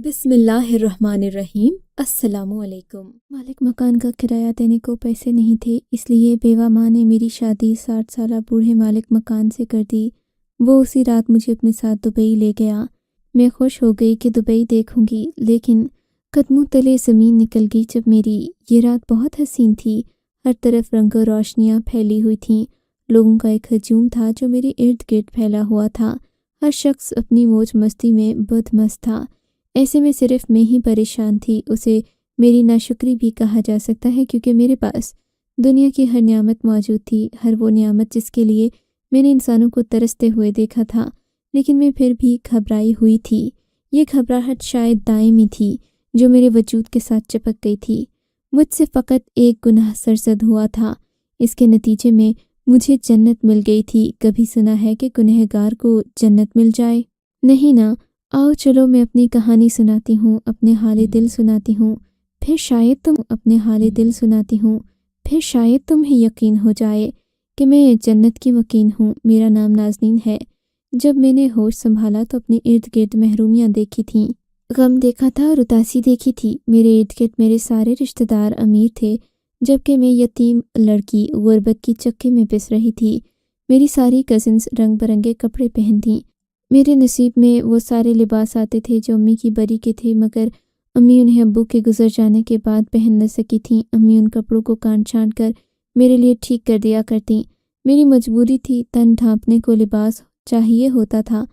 بسم اللہ الرحمن الرحیم۔ السلام علیکم۔ مالک مکان کا کرایہ دینے کو پیسے نہیں تھے، اس لیے بیوہ ماں نے میری شادی 60 سالہ بوڑھے مالک مکان سے کر دی۔ وہ اسی رات مجھے اپنے ساتھ دبئی لے گیا۔ میں خوش ہو گئی کہ دبئی دیکھوں گی، لیکن قدموں تلے زمین نکل گئی جب میری یہ رات بہت حسین تھی۔ ہر طرف رنگ و روشنیاں پھیلی ہوئی تھیں، لوگوں کا ایک ہجوم تھا جو میرے ارد گرد پھیلا ہوا تھا۔ ہر شخص اپنی موج مستی میں بدمست تھا۔ ایسے میں صرف میں ہی پریشان تھی۔ اسے میری ناشکری بھی کہا جا سکتا ہے، کیونکہ میرے پاس دنیا کی ہر نعمت موجود تھی، ہر وہ نعمت جس کے لیے میں نے انسانوں کو ترستے ہوئے دیکھا تھا، لیکن میں پھر بھی گھبرائی ہوئی تھی۔ یہ گھبراہٹ شاید دائمی تھی جو میرے وجود کے ساتھ چپک گئی تھی۔ مجھ سے فقط ایک گناہ سرزد ہوا تھا، اس کے نتیجے میں مجھے جنت مل گئی تھی۔ کبھی سنا ہے کہ گنہگار کو جنت مل جائے؟ نہیں نا۔ آؤ چلو میں اپنی کہانی سناتی ہوں، اپنے حال دل سناتی ہوں، پھر شاید تمہیں یقین ہو جائے کہ میں جنت کی مکین ہوں۔ میرا نام نازنین ہے۔ جب میں نے ہوش سنبھالا تو اپنے ارد گرد محرومیاں دیکھی تھیں، غم دیکھا تھا اور اداسی دیکھی تھی۔ میرے ارد گرد میرے سارے رشتہ دار امیر تھے، جبکہ میں یتیم لڑکی غربت کی چکی میں پس رہی تھی۔ میری ساری کزنز رنگ برنگے کپڑے پہنتیں۔ میرے نصیب میں وہ سارے لباس آتے تھے جو امی کی بری کے تھے، مگر امی انہیں ابو کے گزر جانے کے بعد پہن نہ سکی تھیں۔ امی ان کپڑوں کو کاٹ چھانٹ کر میرے لیے ٹھیک کر دیا کرتیں۔ میری مجبوری تھی، تن ڈھانپنے کو لباس چاہیے ہوتا تھا۔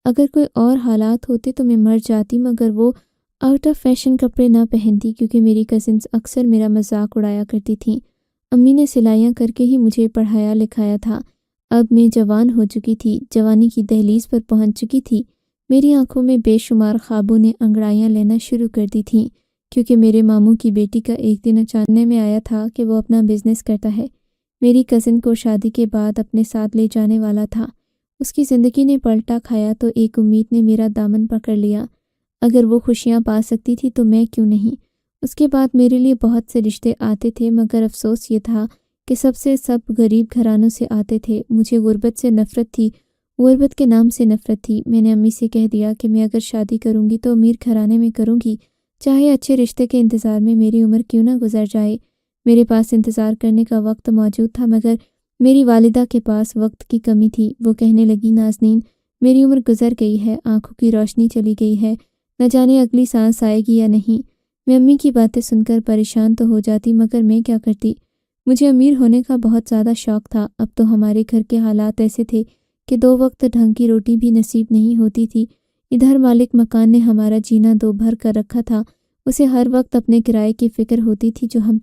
اگر کوئی اور حالات ہوتے تو میں مر جاتی، مگر وہ آؤٹ آف فیشن کپڑے نہ پہنتی، کیونکہ میری کزنز اکثر میرا مذاق اڑایا کرتی تھیں۔ امی نے سلائیاں کر کے ہی مجھے پڑھایا لکھایا تھا۔ اب میں جوان ہو چکی تھی، جوانی کی دہلیز پر پہنچ چکی تھی۔ میری آنکھوں میں بے شمار خوابوں نے انگڑائیاں لینا شروع کر دی تھیں، کیونکہ میرے ماموں کی بیٹی کا ایک دن اچانک میں آیا تھا کہ وہ اپنا بزنس کرتا ہے۔ میری کزن کو شادی کے بعد اپنے ساتھ لے جانے والا تھا۔ اس کی زندگی نے پلٹا کھایا تو ایک امید نے میرا دامن پکڑ لیا۔ اگر وہ خوشیاں پا سکتی تھی تو میں کیوں نہیں؟ اس کے بعد میرے لیے بہت سے رشتے آتے تھے، مگر افسوس یہ تھا کہ سب غریب گھرانوں سے آتے تھے۔ مجھے غربت سے نفرت تھی، غربت کے نام سے نفرت تھی۔ میں نے امی سے کہہ دیا کہ میں اگر شادی کروں گی تو امیر گھرانے میں کروں گی، چاہے اچھے رشتے کے انتظار میں میری عمر کیوں نہ گزر جائے۔ میرے پاس انتظار کرنے کا وقت موجود تھا، مگر میری والدہ کے پاس وقت کی کمی تھی۔ وہ کہنے لگی، نازنین، میری عمر گزر گئی ہے، آنکھوں کی روشنی چلی گئی ہے، نہ جانے اگلی سانس آئے گی یا نہیں۔ میں امی کی باتیں سن کر پریشان تو ہو جاتی، مگر میں کیا کرتی؟ مجھے امیر ہونے کا بہت زیادہ شوق تھا۔ اب تو ہمارے گھر کے حالات ایسے تھے کہ 2 وقت ڈھنگ کی روٹی بھی نصیب نہیں ہوتی تھی۔ ادھر مالک مکان نے ہمارا جینا دو بھر کر رکھا تھا۔ اسے ہر وقت اپنے کرائے کی فکر ہوتی تھی جو ہم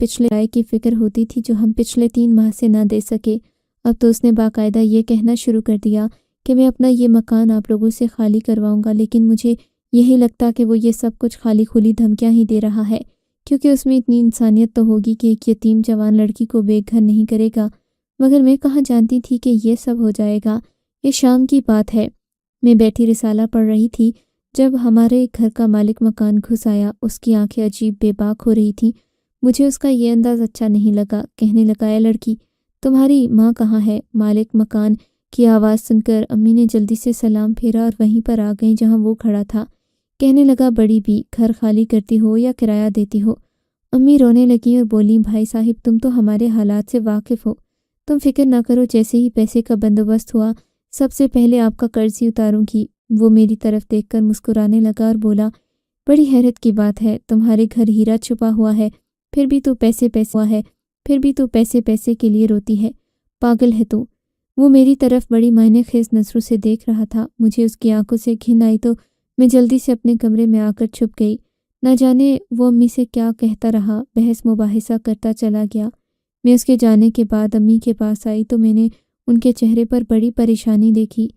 پچھلے 3 ماہ سے نہ دے سکے۔ اب تو اس نے باقاعدہ یہ کہنا شروع کر دیا کہ میں اپنا یہ مکان آپ لوگوں سے خالی کرواؤں گا، لیکن مجھے یہی لگتا کہ وہ یہ سب کچھ خالی کھلی دھمکیاں ہی دے رہا ہے، کیونکہ اس میں اتنی انسانیت تو ہوگی کہ ایک یتیم جوان لڑکی کو بے گھر نہیں کرے گا۔ مگر میں کہاں جانتی تھی کہ یہ سب ہو جائے گا۔ یہ شام کی بات ہے، میں بیٹھی رسالہ پڑھ رہی تھی جب ہمارے گھر کا مالک مکان گھس آیا۔ اس کی آنکھیں عجیب بے باک ہو رہی تھیں۔ مجھے اس کا یہ انداز اچھا نہیں لگا۔ کہنے لگا، اے لڑکی، تمہاری ماں کہاں ہے؟ مالک مکان کی آواز سن کر امی نے جلدی سے سلام پھیرا اور وہیں پر آ گئیں جہاں وہ کھڑا تھا۔ کہنے لگا، بڑی بھی، گھر خالی کرتی ہو یا کرایہ دیتی ہو؟ امی رونے لگیں اور بولیں، بھائی صاحب، تم تو ہمارے حالات سے واقف ہو، تم فکر نہ کرو، جیسے ہی پیسے کا بندوبست ہوا سب سے پہلے آپ کا قرض ہی اتاروں گی۔ وہ میری طرف دیکھ کر مسکرانے لگا اور بولا، بڑی حیرت کی بات ہے، تمہارے گھر ہیرا چھپا ہوا ہے، پھر بھی تو پیسے کے لیے روتی ہے، پاگل ہے تو۔ وہ میری طرف بڑی معنی خیز نظروں سے دیکھ رہا تھا۔ مجھے اس کی آنکھوں سے گھن آئی تو میں جلدی سے اپنے کمرے میں آ کر چھپ گئی۔ نہ جانے وہ امی سے کیا کہتا رہا، بحث مباحثہ کرتا چلا گیا۔ میں اس کے جانے کے بعد امی کے پاس آئی تو میں نے ان کے چہرے پر بڑی پریشانی دیکھی۔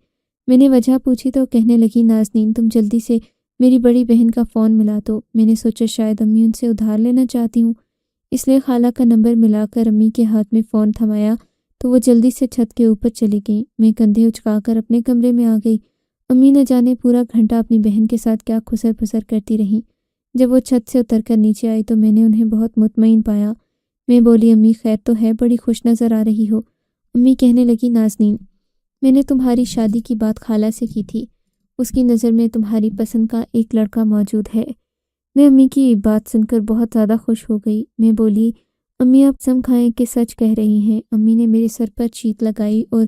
میں نے وجہ پوچھی تو کہنے لگی، نازنین، تم جلدی سے میری بڑی بہن کا فون ملا دو۔ میں نے سوچا شاید امی ان سے ادھار لینا چاہتی ہوں، اس لیے خالہ کا نمبر ملا کر امی کے ہاتھ میں فون تھمایا تو وہ جلدی سے چھت کے اوپر چلی گئیں۔ میں کندھے اچکا کر اپنے کمرے میں آ گئی۔ امی نہ جانے پورا گھنٹہ اپنی بہن کے ساتھ کیا خسر پھسر کرتی رہیں۔ جب وہ چھت سے اتر کر نیچے آئی تو میں نے انہیں بہت مطمئن پایا۔ میں بولی، امی خیر تو ہے؟ بڑی خوش نظر آ رہی ہو۔ امی کہنے لگی، نازنین، میں نے تمہاری شادی کی بات خالہ سے کی تھی، اس کی نظر میں تمہاری پسند کا ایک لڑکا موجود ہے، میں امی کی بات سن کر بہت زیادہ خوش ہو گئی۔ میں بولی، امی آپ قسم کھائیں کہ سچ کہہ رہی ہیں۔ امی نے میرے سر پر چیخ لگائی اور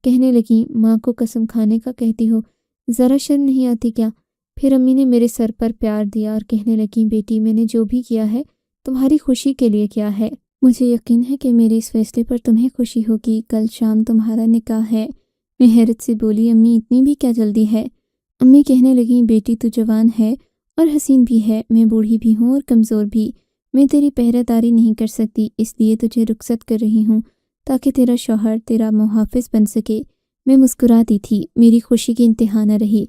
کہنے لگیں، ماں کو قسم کھانے کا کہتی ہو، ذرا شرم نہیں آتی کیا؟ پھر امی نے میرے سر پر پیار دیا اور کہنے لگیں، بیٹی میں نے جو بھی کیا ہے تمہاری خوشی کے لیے کیا ہے۔ مجھے یقین ہے کہ میرے اس فیصلے پر تمہیں خوشی ہوگی۔ کل شام تمہارا نکاح ہے۔ میں حیرت سے بولی، امی اتنی بھی کیا جلدی ہے؟ امی کہنے لگیں، بیٹی تو جوان ہے اور حسین بھی ہے، میں بوڑھی بھی ہوں اور کمزور بھی، میں تیری پہرہ داری نہیں کر سکتی، اس لیے تجھے رخصت کر رہی ہوں تاکہ تیرا شوہر تیرا محافظ بن سکے۔ میں مسکرا دی تھی، میری خوشی کی انتہا نہ رہی۔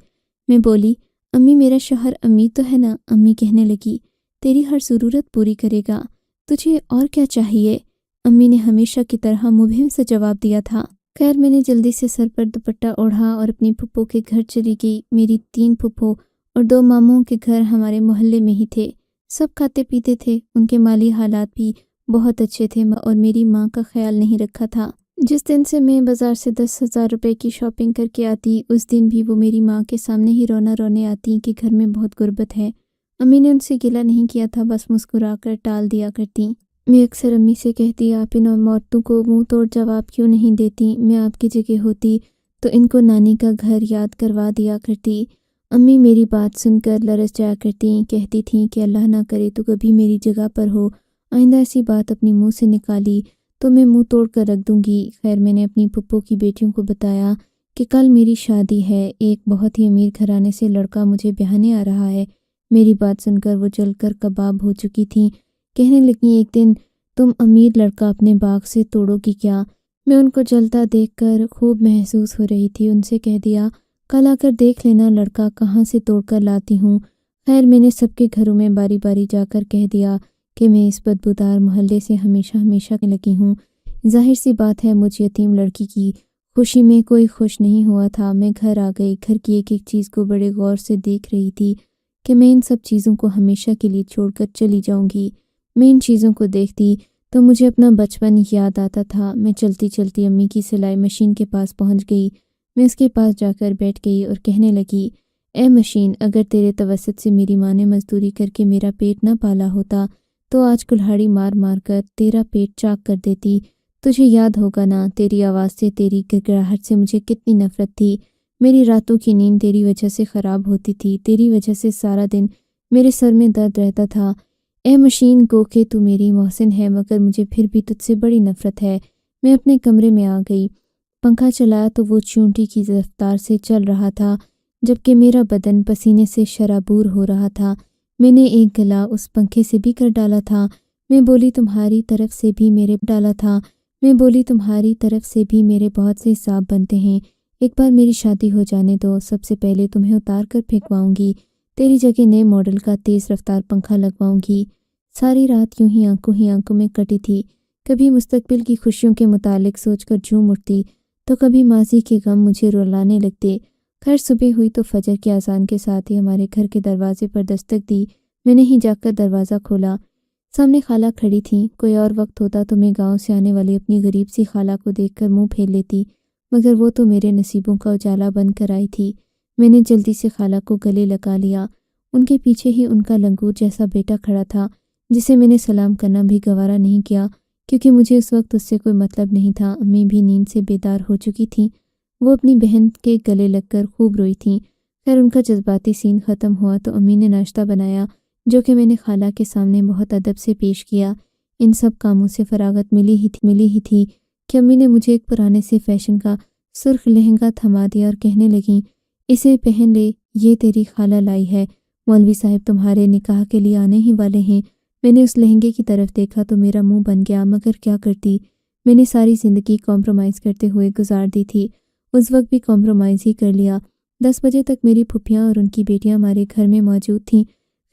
میں بولی، امی میرا شوہر امید تو ہے نا؟ امی کہنے لگی، تیری ہر ضرورت پوری کرے گا، تجھے اور کیا چاہیے؟ امی نے ہمیشہ کی طرح مبہم سے جواب دیا تھا۔ خیر میں نے جلدی سے سر پر دوپٹہ اوڑھا اور اپنی پھپھو کے گھر چلی گئی۔ میری 3 پھپھو اور 2 ماموں کے گھر ہمارے محلے میں ہی تھے۔ سب کھاتے پیتے تھے، ان کے مالی حالات بھی بہت اچھے تھے اور میری ماں کا خیال نہیں رکھا تھا۔ جس دن سے میں بازار سے 10,000 روپے کی شاپنگ کر کے آتی، اس دن بھی وہ میری ماں کے سامنے ہی رونے آتی کہ گھر میں بہت غربت ہے۔ امی نے ان سے گلہ نہیں کیا تھا، بس مسکرا کر ٹال دیا کرتی۔ میں اکثر امی سے کہتی، آپ ان عورتوں کو منہ توڑ جواب کیوں نہیں دیتی؟ میں آپ کی جگہ ہوتی تو ان کو نانی کا گھر یاد کروا دیا کرتی۔ امی میری بات سن کر لرز جایا کرتی، کہتی تھیں کہ اللہ نہ کرے تو کبھی میری جگہ پر ہو، آئندہ ایسی بات اپنی منہ سے نکالی تو میں منہ توڑ کر رکھ دوں گی۔ خیر میں نے اپنی پھپھو کی بیٹیوں کو بتایا کہ کل میری شادی ہے، ایک بہت ہی امیر گھرانے سے لڑکا مجھے بیاہنے آ رہا ہے۔ میری بات سن کر وہ جل کر کباب ہو چکی تھیں، کہنے لگیں، ایک دن تم امیر لڑکا اپنے باغ سے توڑو گی کیا؟ میں ان کو جلتا دیکھ کر خوب محسوس ہو رہی تھی، ان سے کہہ دیا، کل آ کر دیکھ لینا لڑکا کہاں سے توڑ کر لاتی ہوں۔ خیر میں نے سب کے گھروں میں باری باری جا کر کہہ دیا کہ میں اس بدبودار محلے سے ہمیشہ لگی ہوں۔ ظاہر سی بات ہے مجھ یتیم لڑکی کی خوشی میں کوئی خوش نہیں ہوا تھا۔ میں گھر آ گئی، گھر کی ایک ایک چیز کو بڑے غور سے دیکھ رہی تھی کہ میں ان سب چیزوں کو ہمیشہ کے لیے چھوڑ کر چلی جاؤں گی۔ میں ان چیزوں کو دیکھتی تو مجھے اپنا بچپن یاد آتا تھا۔ میں چلتی چلتی امی کی سلائی مشین کے پاس پہنچ گئی۔ میں اس کے پاس جا کر بیٹھ گئی اور کہنے لگی، اے مشین، اگر تیرے توسط سے میری ماں نے مزدوری کر کے میرا پیٹ نہ پالا ہوتا تو آج کلہاڑی مار مار کر تیرا پیٹ چاک کر دیتی۔ تجھے یاد ہوگا نا، تیری آواز سے، تیری گڑگڑاہٹ سے مجھے کتنی نفرت تھی۔ میری راتوں کی نیند تیری وجہ سے خراب ہوتی تھی، تیری وجہ سے سارا دن میرے سر میں درد رہتا تھا۔ اے مشین، گو کہ تو میری محسن ہے مگر مجھے پھر بھی تجھ سے بڑی نفرت ہے۔ میں اپنے کمرے میں آ گئی، پنکھا چلایا تو وہ چیونٹی کی رفتار سے چل رہا تھا، جبکہ میرا بدن پسینے سے شرابور ہو رہا تھا۔ میں نے ایک گلا اس پنکھے سے بھی کر ڈالا تھا۔ میں بولی، تمہاری طرف سے بھی میرے بہت سے حساب بنتے ہیں، ایک بار میری شادی ہو جانے دو، سب سے پہلے تمہیں اتار کر پھینکواؤں گی، تیری جگہ نئے ماڈل کا تیز رفتار پنکھا لگواؤں گی۔ ساری رات یوں ہی آنکھوں میں کٹی تھی، کبھی مستقبل کی خوشیوں کے متعلق سوچ کر جھوم اٹھتی تو کبھی ماضی کے غم مجھے رلانے لگتے۔ خیر صبح ہوئی تو فجر کی اذان کے ساتھ ہی ہمارے گھر کے دروازے پر دستک دی۔ میں نے ہی جا کر دروازہ کھولا، سامنے خالہ کھڑی تھیں۔ کوئی اور وقت ہوتا تو میں گاؤں سے آنے والی اپنی غریب سی خالہ کو دیکھ کر منہ پھیر لیتی، مگر وہ تو میرے نصیبوں کا اجالا بن کر آئی تھی۔ میں نے جلدی سے خالہ کو گلے لگا لیا، ان کے پیچھے ہی ان کا لنگور جیسا بیٹا کھڑا تھا، جسے میں نے سلام کرنا بھی گوارا نہیں کیا کیونکہ مجھے اس وقت اس سے کوئی مطلب نہیں تھا۔ امی بھی نیند سے بیدار ہو چکی تھیں، وہ اپنی بہن کے گلے لگ کر خوب روئی تھیں۔ خیر ان کا جذباتی سین ختم ہوا تو امی نے ناشتہ بنایا، جو کہ میں نے خالہ کے سامنے بہت ادب سے پیش کیا۔ ان سب کاموں سے فراغت ملی ہی تھی کہ امی نے مجھے ایک پرانے سے فیشن کا سرخ لہنگا تھما دیا اور کہنے لگیں، اسے پہن لے، یہ تیری خالہ لائی ہے، مولوی صاحب تمہارے نکاح کے لیے آنے ہی والے ہیں۔ میں نے اس لہنگے کی طرف دیکھا تو میرا منہ بن گیا، مگر کیا کرتی، میں نے ساری زندگی کمپرومائز کرتے ہوئے گزار دی تھی، اس وقت بھی کمپرومائز ہی کر لیا۔ 10 بجے تک میری پھپھیاں اور ان کی بیٹیاں ہمارے گھر میں موجود تھیں۔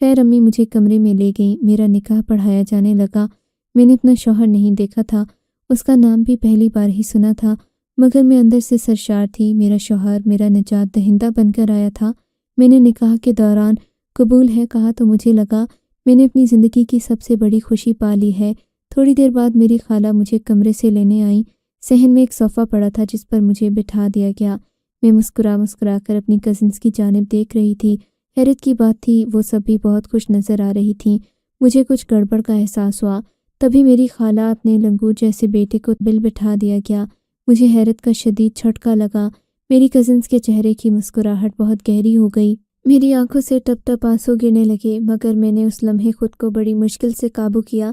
خیر امی مجھے کمرے میں لے گئیں، میرا نکاح پڑھایا جانے لگا۔ میں نے اپنا شوہر نہیں دیکھا تھا، اس کا نام بھی پہلی بار ہی سنا تھا، مگر میں اندر سے سرشار تھی، میرا شوہر میرا نجات دہندہ بن کر آیا تھا۔ میں نے نکاح کے دوران قبول ہے کہا تو مجھے لگا میں نے اپنی زندگی کی سب سے بڑی خوشی پا لی ہے۔ تھوڑی دیر بعد میری خالہ مجھے کمرے سے لینے آئیں۔ صحن میں ایک صوفہ پڑا تھا جس پر مجھے بٹھا دیا گیا۔ میں مسکرا کر اپنی کزنس کی جانب دیکھ رہی تھی حیرت کی بات تھی وہ سب بھی بہت خوش نظر آ رہی تھیں۔ مجھے کچھ گڑبڑ کا احساس ہوا۔ تبھی میری خالہ اپنے لنگور جیسے بیٹے کو بل بٹھا دیا گیا۔ مجھے حیرت کا شدید جھٹکا لگا۔ میری کزنس کے چہرے کی مسکراہٹ بہت گہری ہو گئی۔ میری آنکھوں سے ٹپ ٹپ آنسو گرنے لگے، مگر میں نے اس لمحے خود کو بڑی مشکل سے قابو کیا۔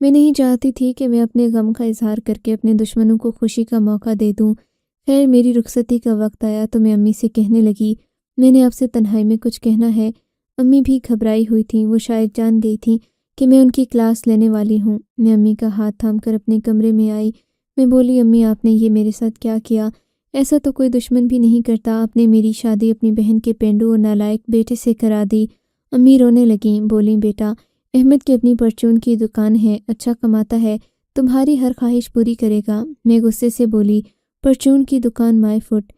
میں نہیں چاہتی تھی کہ میں اپنے غم کا اظہار کر کے اپنے دشمنوں کو خوشی کا موقع دے دوں۔ خیر میری رخصتی کا وقت آیا تو میں امی سے کہنے لگی، میں نے آپ سے تنہائی میں کچھ کہنا ہے۔ امی بھی گھبرائی ہوئی تھیں، وہ شاید جان گئی تھیں کہ میں ان کی کلاس لینے والی ہوں۔ میں امی کا ہاتھ تھام کر اپنے کمرے میں آئی۔ میں بولی، امی آپ نے یہ میرے ساتھ کیا کیا؟ ایسا تو کوئی دشمن بھی نہیں کرتا۔ آپ نے میری شادی اپنی بہن کے پینڈو اور نالائق بیٹے سے کرا دی۔ امی رونے لگیں، بولیں، بیٹا احمد کی اپنی پرچون کی دکان ہے، اچھا کماتا ہے، تمہاری ہر خواہش پوری کرے گا۔ میں غصے سے بولی، پرچون کی دکان مائی فٹ۔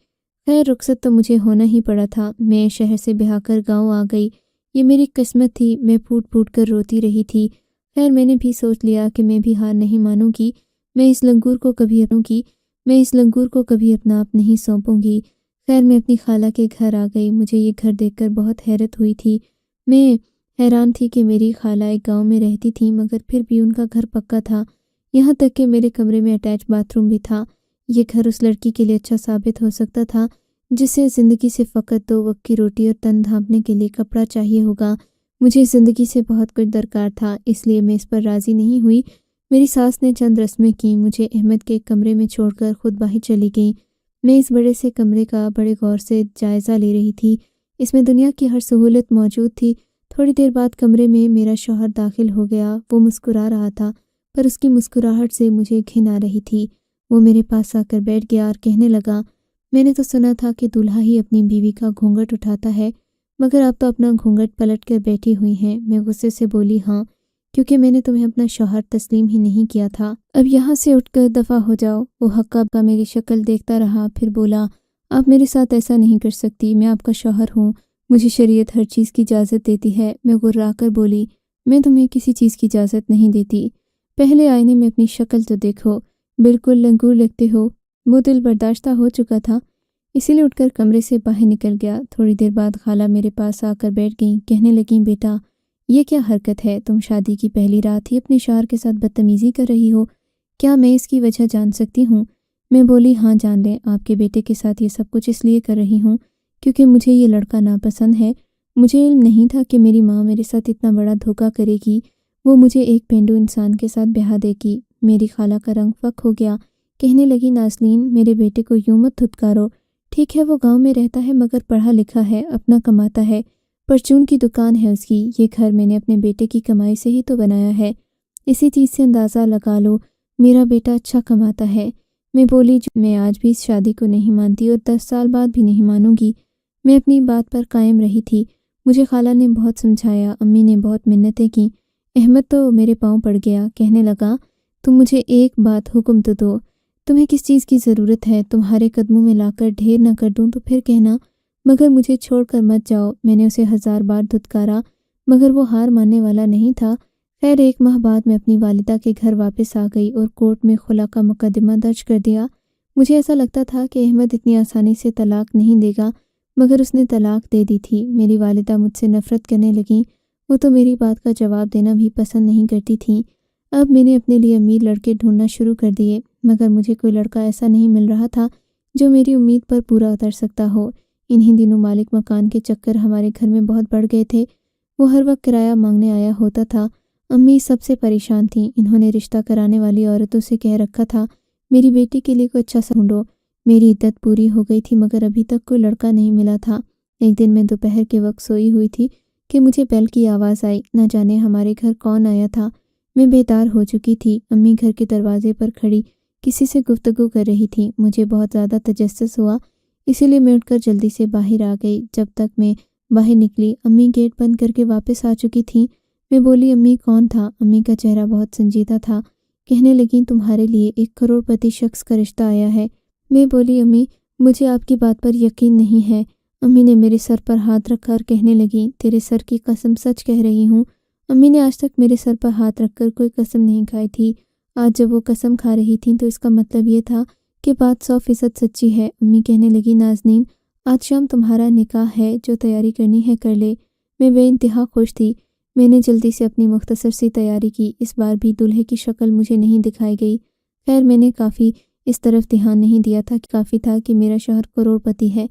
خیر رخصت تو مجھے ہونا ہی پڑا تھا۔ میں شہر سے بہا کر گاؤں آ گئی۔ یہ میری قسمت تھی۔ میں پھوٹ پھوٹ کر روتی رہی تھی۔ خیر میں نے بھی سوچ لیا کہ میں بھی ہار نہیں مانوں گی۔ میں اس لنگور کو کبھی اپنا آپ نہیں سونپوں گی۔ خیر میں اپنی خالہ کے گھر آ گئی۔ مجھے یہ گھر دیکھ کر بہت حیرت ہوئی تھی۔ میں حیران تھی کہ میری خالہ ایک گاؤں میں رہتی تھیں، مگر پھر بھی ان کا گھر پکا تھا، یہاں تک کہ میرے کمرے میں اٹیچ باتھ روم بھی تھا۔ یہ گھر اس لڑکی کے لیے اچھا ثابت ہو سکتا تھا جسے زندگی سے فقط 2 وقت کی روٹی اور تن ڈھانپنے کے لیے کپڑا چاہیے ہوگا۔ مجھے زندگی سے بہت کچھ درکار تھا، اس لیے میں اس پر راضی نہیں ہوئی۔ میری ساس نے چند رسمیں کیں، مجھے احمد کے کمرے میں چھوڑ کر خود باہر چلی گئیں۔ میں اس بڑے سے کمرے کا بڑے غور سے جائزہ لے رہی تھی۔ اس میں دنیا کی ہر سہولت موجود تھی۔ تھوڑی دیر بعد کمرے میں میرا شوہر داخل ہو گیا۔ وہ مسکرا رہا تھا، پر اس کی مسکراہٹ سے مجھے گھن آ رہی تھی۔ وہ میرے پاس آ کر بیٹھ گیا اور کہنے لگا، میں نے تو سنا تھا کہ دولہا ہی اپنی بیوی کا گھونگھٹ اٹھاتا ہے، مگر آپ تو اپنا گھونگھٹ پلٹ کر بیٹھی ہوئی ہیں۔ میں غصے سے بولی، ہاں، کیونکہ میں نے تمہیں اپنا شوہر تسلیم ہی نہیں کیا تھا۔ اب یہاں سے اٹھ کر دفع ہو جاؤ۔ وہ حقہ کا میری شکل دیکھتا رہا، پھر بولا، آپ میرے ساتھ ایسا نہیں کر سکتی، میں آپ کا شوہر ہوں، مجھے شریعت ہر چیز کی اجازت دیتی ہے۔ میں غرا کر بولی، میں تمہیں کسی چیز کی اجازت نہیں دیتی۔ پہلے آئینے میں اپنی شکل تو دیکھو، بالکل لنگور لگتے ہو۔ وہ دل برداشتہ ہو چکا تھا، اسی لیے اٹھ کر کمرے سے باہر نکل گیا۔ تھوڑی دیر بعد خالہ میرے پاس آ کر بیٹھ گئیں، کہنے لگیں، بیٹا یہ کیا حرکت ہے؟ تم شادی کی پہلی رات ہی اپنے شوہر کے ساتھ بدتمیزی کر رہی ہو، کیا میں اس کی وجہ جان سکتی ہوں؟ میں بولی، ہاں جان لیں، آپ کے بیٹے کے ساتھ یہ سب کچھ اس لیے کر رہی ہوں کیونکہ مجھے یہ لڑکا ناپسند ہے۔ مجھے علم نہیں تھا کہ میری ماں میرے ساتھ اتنا بڑا دھوکہ کرے گی، وہ مجھے ایک پینڈو انسان کے ساتھ بیاہ دے گی۔ میری خالہ کا رنگ فک ہو گیا، کہنے لگی، نازنین میرے بیٹے کو یوں مت دھتکارو، ٹھیک ہے وہ گاؤں میں رہتا ہے مگر پڑھا لکھا ہے، اپنا کماتا ہے، پرچون کی دکان ہے اس کی، یہ گھر میں نے اپنے بیٹے کی کمائی سے ہی تو بنایا ہے، اسی چیز سے اندازہ لگا لو میرا بیٹا اچھا کماتا ہے۔ میں بولی، میں آج بھی اس شادی کو نہیں مانتی اور 10 سال بعد بھی نہیں مانوں گی۔ میں اپنی بات پر قائم رہی تھی۔ مجھے خالہ نے بہت سمجھایا، امی نے بہت منتیں کیں، احمد تو میرے پاؤں پڑ گیا، کہنے لگا، تم مجھے ایک بات حکم تو دو، تمہیں کس چیز کی ضرورت ہے؟ تمہارے قدموں میں لا کر ڈھیر نہ کر دوں تو پھر کہنا، مگر مجھے چھوڑ کر مت جاؤ۔ میں نے اسے 1000 بار دھتکارا مگر وہ ہار ماننے والا نہیں تھا۔ خیر 1 ماہ بعد میں اپنی والدہ کے گھر واپس آ گئی اور کورٹ میں خلا کا مقدمہ درج کر دیا۔ مجھے ایسا لگتا تھا کہ احمد اتنی آسانی سے طلاق نہیں دے گا، مگر اس نے طلاق دے دی تھی۔ میری والدہ مجھ سے نفرت کرنے لگیں، وہ تو میری بات کا جواب دینا بھی پسند نہیں کرتی تھیں۔ اب میں نے اپنے لیے امیر لڑکے ڈھونڈنا شروع کر دیے، مگر مجھے کوئی لڑکا ایسا نہیں مل رہا تھا جو میری امید پر پورا اتر سکتا ہو۔ انہی دنوں مالک مکان کے چکر ہمارے گھر میں بہت بڑھ گئے تھے، وہ ہر وقت کرایہ مانگنے آیا ہوتا تھا۔ امی سب سے پریشان تھیں، انہوں نے رشتہ کرانے والی عورتوں سے کہہ رکھا تھا، میری بیٹی کے لیے کوئی اچھا سا ڈھونڈو۔ میری عدت پوری ہو گئی تھی مگر ابھی تک کوئی لڑکا نہیں ملا تھا۔ ایک دن میں دوپہر کے وقت سوئی ہوئی تھی کہ مجھے بیل کی آواز آئی، نہ جانے ہمارے گھر کون آیا تھا۔ میں بیدار ہو چکی تھی، امی گھر کے دروازے پر کھڑی کسی سے گفتگو کر رہی تھیں۔ مجھے بہت زیادہ تجسس ہوا، اسی لیے میں اٹھ کر جلدی سے باہر آ گئی۔ جب تک میں باہر نکلی امی گیٹ بند کر کے واپس آ چکی تھیں۔ میں بولی، امی کون تھا؟ امی کا چہرہ بہت سنجیدہ تھا، کہنے لگیں، تمہارے لیے 1 کروڑپتی شخص کا رشتہ آیا ہے۔ میں بولی، امی مجھے آپ کی بات پر یقین نہیں ہے۔ امی نے میرے سر پر ہاتھ رکھا اور کہنے لگیں، تیرے سر کی قسم سچ کہہ رہی ہوں۔ امی نے آج تک میرے سر پر ہاتھ رکھ کر کوئی قسم نہیں کھائی تھی، آج جب وہ قسم کھا رہی تھیں تو اس کا مطلب یہ تھا کہ بات 100% سچی ہے۔ امی کہنے لگی، نازنین آج شام تمہارا نکاح ہے، جو تیاری کرنی ہے کر لے۔ میں بے انتہا خوش تھی۔ میں نے جلدی سے اپنی مختصر سی تیاری کی۔ اس بار بھی دولہے کی شکل مجھے نہیں دکھائی گئی۔ خیر میں نے کافی اس طرف دھیان نہیں دیا تھا، کافی تھا کہ میرا شوہر کروڑ پتی ہے۔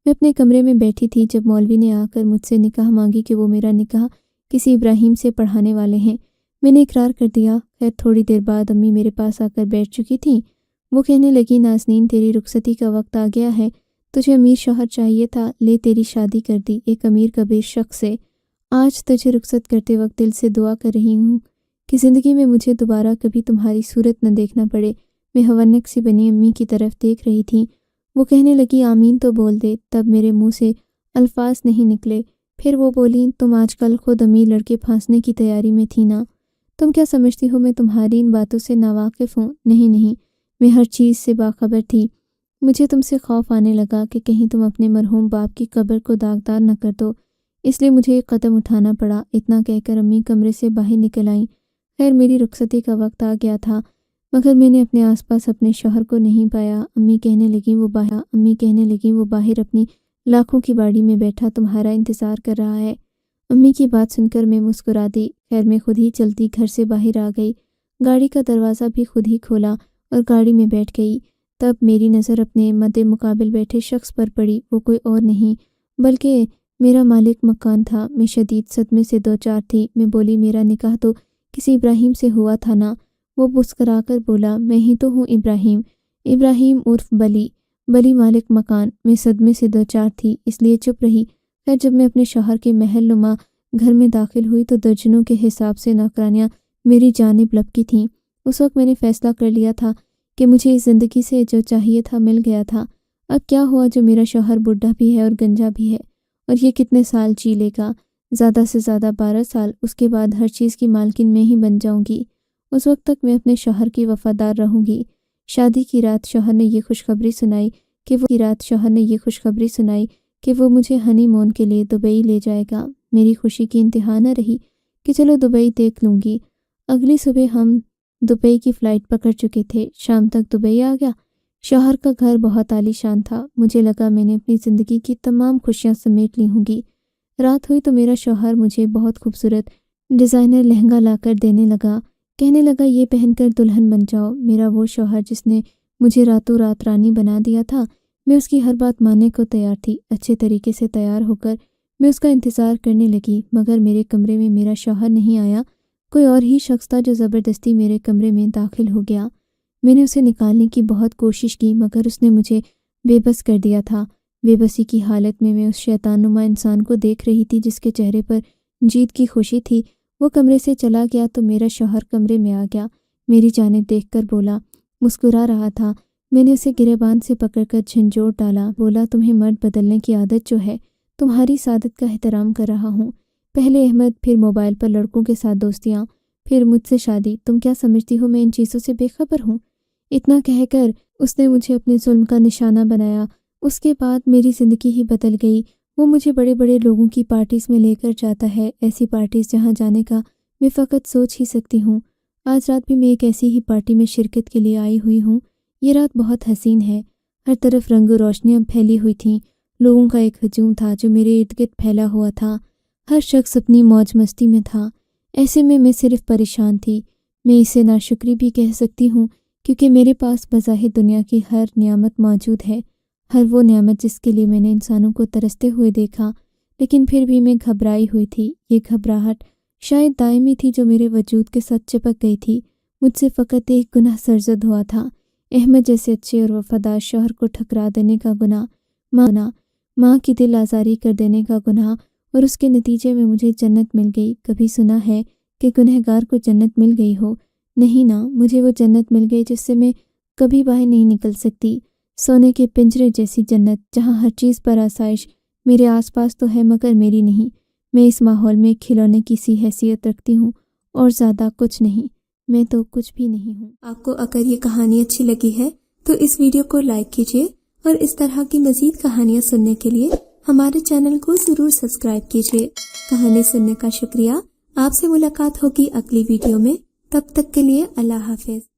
میں اپنے کمرے میں بیٹھی تھی جب مولوی نے آ کر مجھ سے نکاح مانگی کہ وہ میرا نکاح کسی ابراہیم سے پڑھانے والے ہیں۔ میں نے اقرار کر دیا۔ خیر تھوڑی دیر بعد امی میرے پاس آ کر بیٹھ چکی تھیں۔ وہ کہنے لگی، نازنین تیری رخصتی کا وقت آ گیا ہے، تجھے امیر شوہر چاہیے تھا، لے تیری شادی کر دی ایک امیر کبیر شخص سے۔ آج تجھے رخصت کرتے وقت دل سے دعا کر رہی ہوں کہ زندگی میں مجھے دوبارہ کبھی تمہاری صورت نہ دیکھنا پڑے۔ میں ہونک سی بنی امی کی طرف دیکھ رہی تھی۔ وہ کہنے لگی، آمین تو بول دے۔ تب میرے منہ سے الفاظ نہیں نکلے۔ پھر وہ بولیں، تم آج کل خود امیر لڑکے پھانسنے کی تیاری میں تھی نا؟ تم کیا سمجھتی ہو میں تمہاری ان باتوں سے ناواقف ہوں؟ نہیں، میں ہر چیز سے باخبر تھی۔ مجھے تم سے خوف آنے لگا کہ کہیں تم اپنے مرحوم باپ کی قبر کو داغدار نہ کر دو، اس لیے مجھے ایک قدم اٹھانا پڑا۔ اتنا کہہ کر امی کمرے سے باہر نکل آئیں۔ خیر میری رخصتی کا وقت آ گیا تھا، مگر میں نے اپنے آس پاس اپنے شوہر کو نہیں پایا۔ امی کہنے لگیں وہ باہر اپنی لاکھوں کی باڑی میں بیٹھا تمہارا انتظار کر رہا ہے۔ امی کی بات سن کر میں مسکرا دی۔ خیر میں خود ہی چلتی گھر سے باہر آ گئی، گاڑی کا دروازہ بھی خود ہی کھولا اور گاڑی میں بیٹھ گئی۔ تب میری نظر اپنے مد مقابل بیٹھے شخص پر پڑی۔ وہ کوئی اور نہیں بلکہ میرا مالک مکان تھا۔ میں شدید صدمے سے دوچار تھی۔ میں بولی، میرا نکاح تو کسی ابراہیم سے ہوا تھا نا؟ وہ مسکرا کر بولا، میں ہی تو ہوں ابراہیم عرف بلی مالک مکان۔ میں صدمے سے دوچار تھی، اس لیے چپ رہی۔ خیر جب میں اپنے شوہر کے محل نما گھر میں داخل ہوئی تو درجنوں کے حساب سے نوکرانیاں میری جانب لپکی تھیں۔ اس وقت میں نے فیصلہ کر لیا تھا کہ مجھے اس زندگی سے جو چاہیے تھا مل گیا تھا۔ اب کیا ہوا جو میرا شوہر بڈھا بھی ہے اور گنجا بھی ہے، اور یہ کتنے سال جی لے گا؟ زیادہ سے زیادہ 12 سال۔ اس کے بعد ہر چیز کی مالکن میں ہی بن جاؤں گی۔ اس وقت تک میں اپنے شوہر کی وفادار رہوں گی۔ شادی کی رات شوہر نے یہ خوشخبری سنائی کہ وہ مجھے ہنی مون کے لیے دبئی لے جائے گا۔ میری خوشی کی انتہا نہ رہی کہ چلو دبئی دیکھ لوں گی۔ اگلی صبح ہم دبئی کی فلائٹ پکڑ چکے تھے۔ شام تک دبئی آ گیا۔ شوہر کا گھر بہت عالی شان تھا۔ مجھے لگا میں نے اپنی زندگی کی تمام خوشیاں سمیٹ لی ہوں گی۔ رات ہوئی تو میرا شوہر مجھے بہت خوبصورت ڈیزائنر لہنگا لا کر دینے لگا۔ کہنے لگا، یہ پہن کر دلہن بن جاؤ۔ میرا وہ شوہر جس نے مجھے راتوں رات رانی بنا دیا تھا، میں اس کی ہر بات ماننے کو تیار تھی۔ اچھے طریقے سے تیار ہو کر میں اس کا انتظار کرنے لگی، مگر میرے کمرے میں میرا شوہر نہیں آیا، کوئی اور ہی شخص تھا جو زبردستی میرے کمرے میں داخل ہو گیا۔ میں نے اسے نکالنے کی بہت کوشش کی، مگر اس نے مجھے بے بس کر دیا تھا۔ بے بسی کی حالت میں اس شیطان نما انسان کو دیکھ رہی تھی جس کے چہرے پر جیت کی خوشی تھی۔ وہ کمرے سے چلا گیا تو میرا شوہر کمرے میں آ گیا، میری جانب دیکھ کر بولا، مسکرا رہا تھا۔ میں نے اسے گریبان سے پکڑ کر جھنجھوڑ ڈالا۔ بولا، تمہیں مرد بدلنے کی عادت جو ہے، تمہاری سعادت کا احترام کر رہا ہوں۔ پہلے احمد، پھر موبائل پر لڑکوں کے ساتھ دوستیاں، پھر مجھ سے شادی۔ تم کیا سمجھتی ہو میں ان چیزوں سے بے خبر ہوں؟ اتنا کہہ کر اس نے مجھے اپنے ظلم کا نشانہ بنایا۔ اس کے بعد میری زندگی ہی بدل گئی۔ وہ مجھے بڑے بڑے لوگوں کی پارٹیز میں لے کر جاتا ہے، ایسی پارٹیز جہاں جانے کا میں فقط سوچ ہی سکتی ہوں۔ آج رات بھی میں ایک ایسی ہی پارٹی میں شرکت کے لیے آئی ہوئی ہوں۔ یہ رات بہت حسین ہے، ہر طرف رنگ و روشنیاں پھیلی ہوئی تھیں، لوگوں کا ایک ہجوم تھا جو میرے ارد گرد پھیلا ہوا تھا، ہر شخص اپنی موج مستی میں تھا۔ ایسے میں صرف پریشان تھی۔ میں اسے ناشکری بھی کہہ سکتی ہوں، کیونکہ میرے پاس بظاہر دنیا کی ہر نعمت موجود ہے، ہر وہ نعمت جس کے لیے میں نے انسانوں کو ترستے ہوئے دیکھا، لیکن پھر بھی میں گھبرائی ہوئی تھی۔ یہ گھبراہٹ شاید دائمی تھی جو میرے وجود کے ساتھ چپک گئی تھی۔ مجھ سے فقط ایک گناہ سرزد ہوا تھا، احمد جیسے اچھے اور وفادار شوہر کو ٹھکرا دینے کا گناہ، ماں کی دل آزاری کر دینے کا گناہ، اور اس کے نتیجے میں مجھے جنت مل گئی۔ کبھی سنا ہے کہ گنہگار کو جنت مل گئی ہو؟ نہیں نا، مجھے وہ جنت مل گئی جس سے میں کبھی باہر نہیں نکل سکتی۔ سونے کے پنجرے جیسی جنت، جہاں ہر چیز پر آسائش میرے آس پاس تو ہے مگر میری نہیں۔ میں اس ماحول میں کھلونے کی سی حیثیت رکھتی ہوں اور زیادہ کچھ نہیں۔ میں تو کچھ بھی نہیں ہوں۔ آپ کو اگر یہ کہانی اچھی لگی ہے تو اس ویڈیو کو لائک کیجیے، اور اس طرح کی مزید کہانیاں سننے کے لیے ہمارے چینل کو ضرور سبسکرائب کیجیے۔ کہانی سننے کا شکریہ۔ آپ سے ملاقات ہوگی اگلی ویڈیو میں، تب تک کے لیے اللہ حافظ۔